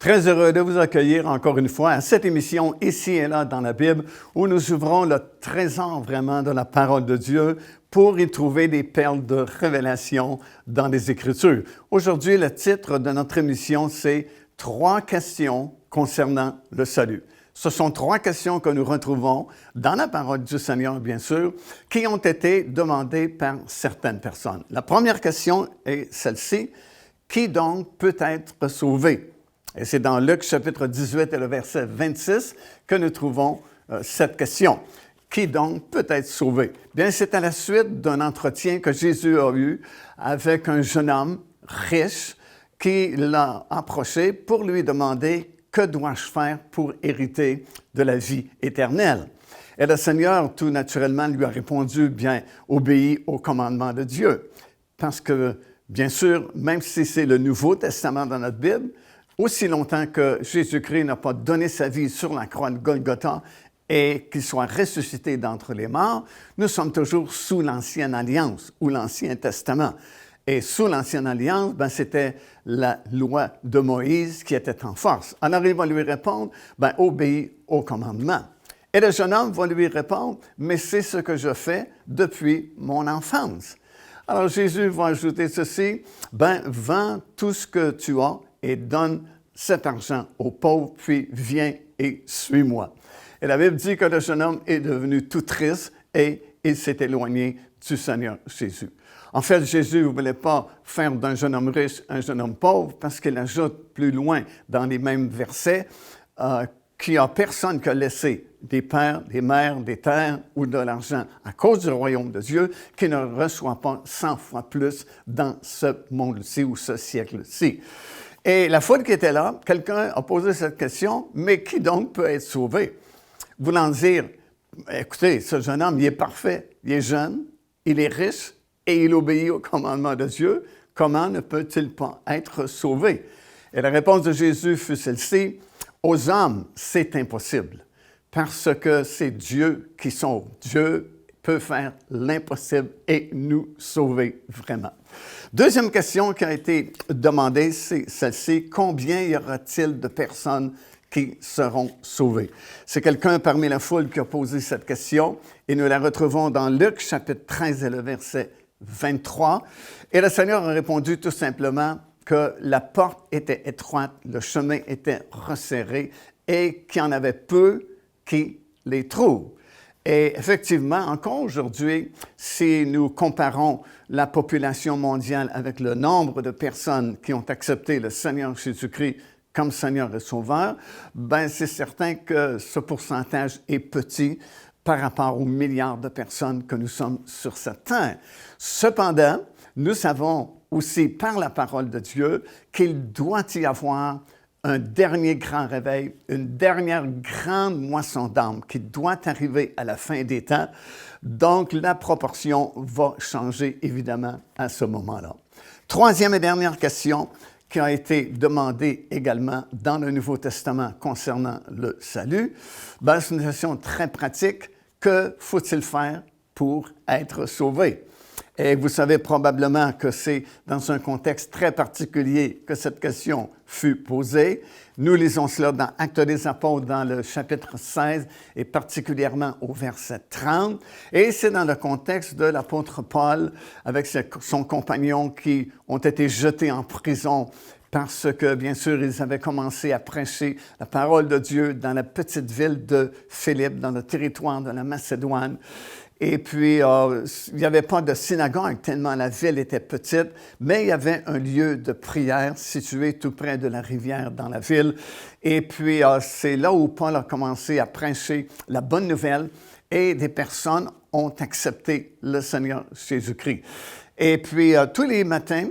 Très heureux de vous accueillir encore une fois à cette émission Ici et là dans la Bible où nous ouvrons le trésor vraiment de la parole de Dieu pour y trouver des perles de révélation dans les Écritures. Aujourd'hui, le titre de notre émission, c'est « 3 questions concernant le salut ». Ce sont 3 questions que nous retrouvons dans la parole du Seigneur, bien sûr, qui ont été demandées par certaines personnes. La première question est celle-ci. Qui donc peut être sauvé? Et c'est dans Luc chapitre 18 et le verset 26 que nous trouvons cette question. Qui donc peut être sauvé? Bien, c'est à la suite d'un entretien que Jésus a eu avec un jeune homme riche qui l'a approché pour lui demander « Que dois-je faire pour hériter de la vie éternelle? » Et le Seigneur, tout naturellement, lui a répondu « Bien, obéis au commandement de Dieu. » Parce que, bien sûr, même si c'est le Nouveau Testament dans notre Bible, aussi longtemps que Jésus-Christ n'a pas donné sa vie sur la croix de Golgotha et qu'il soit ressuscité d'entre les morts, nous sommes toujours sous l'Ancienne Alliance ou l'Ancien Testament. Et sous l'Ancienne Alliance, c'était la loi de Moïse qui était en force. Alors il va lui répondre, obéis au commandement. Et le jeune homme va lui répondre, mais c'est ce que je fais depuis mon enfance. Alors Jésus va ajouter ceci, vends tout ce que tu as et donne cet argent aux pauvres, puis viens et suis-moi. Et la Bible dit que le jeune homme est devenu tout triste et il s'est éloigné du Seigneur Jésus. En fait, Jésus ne voulait pas faire d'un jeune homme riche un jeune homme pauvre parce qu'il ajoute plus loin dans les mêmes versets qu'il n'y a personne qui a laissé des pères, des mères, des terres ou de l'argent à cause du royaume de Dieu qui ne reçoit pas 100 fois plus dans ce monde-ci ou ce siècle-ci. Et la foule qui était là, quelqu'un a posé cette question, mais qui donc peut être sauvé? Voulant dire, écoutez, ce jeune homme, il est parfait, il est jeune, il est riche et il obéit au commandement de Dieu. Comment ne peut-il pas être sauvé? Et la réponse de Jésus fut celle-ci, aux hommes, c'est impossible, parce que c'est Dieu qui sauve. Dieu peut faire l'impossible et nous sauver vraiment. Deuxième question qui a été demandée, c'est celle-ci. Combien y aura-t-il de personnes qui seront sauvées? C'est quelqu'un parmi la foule qui a posé cette question et nous la retrouvons dans Luc chapitre 13 et le verset 23. Et le Seigneur a répondu tout simplement que la porte était étroite, le chemin était resserré et qu'il y en avait peu qui les trouvent. Et effectivement, encore aujourd'hui, si nous comparons la population mondiale avec le nombre de personnes qui ont accepté le Seigneur Jésus-Christ comme Seigneur et Sauveur, c'est certain que ce pourcentage est petit par rapport aux milliards de personnes que nous sommes sur cette terre. Cependant, nous savons aussi par la parole de Dieu qu'il doit y avoir un dernier grand réveil, une dernière grande moisson d'âmes qui doit arriver à la fin des temps. Donc, la proportion va changer évidemment à ce moment-là. Troisième et dernière question qui a été demandée également dans le Nouveau Testament concernant le salut. C'est une question très pratique. Que faut-il faire pour être sauvé? Et vous savez probablement que c'est dans un contexte très particulier que cette question fut posée. Nous lisons cela dans Actes des Apôtres, dans le chapitre 16 et particulièrement au verset 30. Et c'est dans le contexte de l'apôtre Paul avec son compagnon qui ont été jetés en prison parce que, bien sûr, ils avaient commencé à prêcher la parole de Dieu dans la petite ville de Philippe, dans le territoire de la Macédoine. Et puis, il n'y avait pas de synagogue tellement la ville était petite, mais il y avait un lieu de prière situé tout près de la rivière dans la ville. Et puis, c'est là où Paul a commencé à prêcher la bonne nouvelle et des personnes ont accepté le Seigneur Jésus-Christ. Et puis, tous les matins,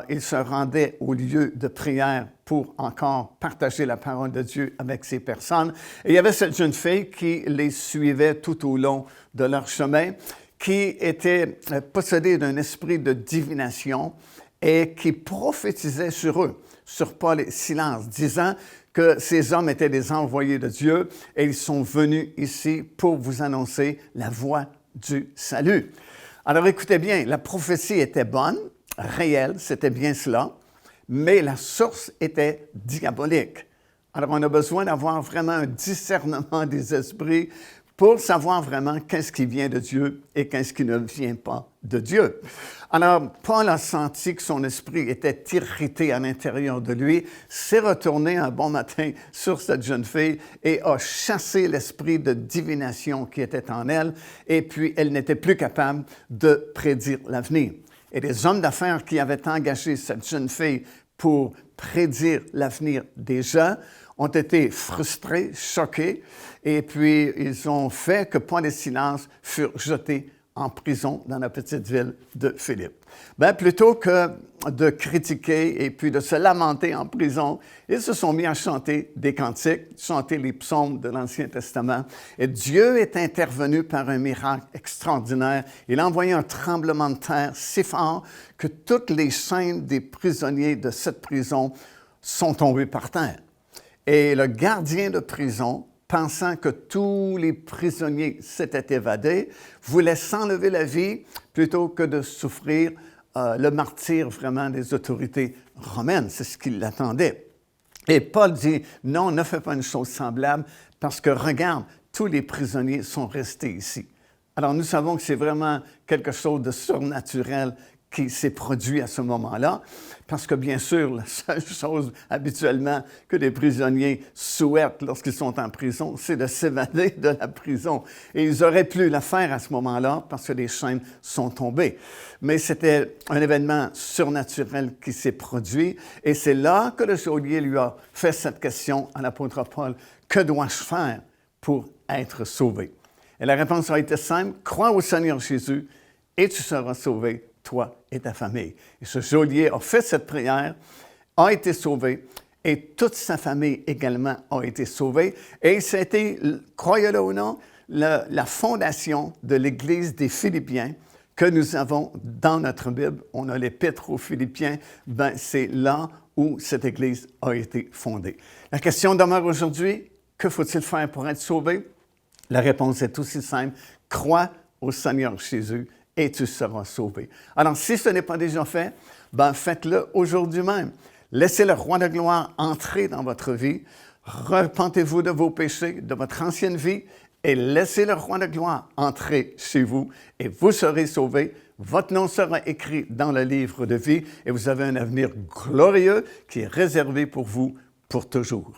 il se rendait au lieu de prière pour encore partager la parole de Dieu avec ces personnes. Et il y avait cette jeune fille qui les suivait tout au long de leur chemin, qui était possédée d'un esprit de divination et qui prophétisait sur eux, sur Paul et Silas, disant que ces hommes étaient des envoyés de Dieu et ils sont venus ici pour vous annoncer la voie du salut. Alors écoutez bien, la prophétie était bonne, réelle, c'était bien cela, mais la source était diabolique. Alors, on a besoin d'avoir vraiment un discernement des esprits pour savoir vraiment qu'est-ce qui vient de Dieu et qu'est-ce qui ne vient pas de Dieu. Alors, Paul a senti que son esprit était irrité à l'intérieur de lui, s'est retourné un bon matin sur cette jeune fille et a chassé l'esprit de divination qui était en elle, et puis elle n'était plus capable de prédire l'avenir. Et les hommes d'affaires qui avaient engagé cette jeune fille pour prédire l'avenir des gens ont été frustrés, choqués, et puis ils ont fait que Paul et Silas furent jetés en prison dans la petite ville de Philippe. Bien, plutôt que de critiquer et puis de se lamenter en prison, ils se sont mis à chanter des cantiques, chanter les psaumes de l'Ancien Testament. Et Dieu est intervenu par un miracle extraordinaire. Il a envoyé un tremblement de terre si fort que toutes les chaînes des prisonniers de cette prison sont tombées par terre. Et le gardien de prison, pensant que tous les prisonniers s'étaient évadés, voulait s'enlever la vie plutôt que de souffrir le martyre vraiment des autorités romaines. C'est ce qui l'attendait. Et Paul dit, non, ne fais pas une chose semblable parce que regarde, tous les prisonniers sont restés ici. Alors nous savons que c'est vraiment quelque chose de surnaturel qui s'est produit à ce moment-là, parce que bien sûr, la seule chose habituellement que les prisonniers souhaitent lorsqu'ils sont en prison, c'est de s'évader de la prison. Et ils auraient pu le faire à ce moment-là parce que les chaînes sont tombées. Mais c'était un événement surnaturel qui s'est produit, et c'est là que le geôlier lui a fait cette question à l'apôtre Paul, « Que dois-je faire pour être sauvé? » Et la réponse a été simple, « Crois au Seigneur Jésus et tu seras sauvé, toi et ta famille. » Et ce geôlier a fait cette prière, a été sauvé, et toute sa famille également a été sauvée. Et c'était, croyez-le ou non, la fondation de l'Église des Philippiens que nous avons dans notre Bible. On a l'Épître aux Philippiens, ben, c'est là où cette Église a été fondée. La question demeure aujourd'hui, que faut-il faire pour être sauvé? La réponse est aussi simple, crois au Seigneur Jésus et tu seras sauvé. Alors, si ce n'est pas déjà fait, ben faites-le aujourd'hui même. Laissez le Roi de gloire entrer dans votre vie. Repentez-vous de vos péchés, de votre ancienne vie, et laissez le Roi de gloire entrer chez vous, et vous serez sauvés. Votre nom sera écrit dans le livre de vie, et vous avez un avenir glorieux qui est réservé pour vous pour toujours.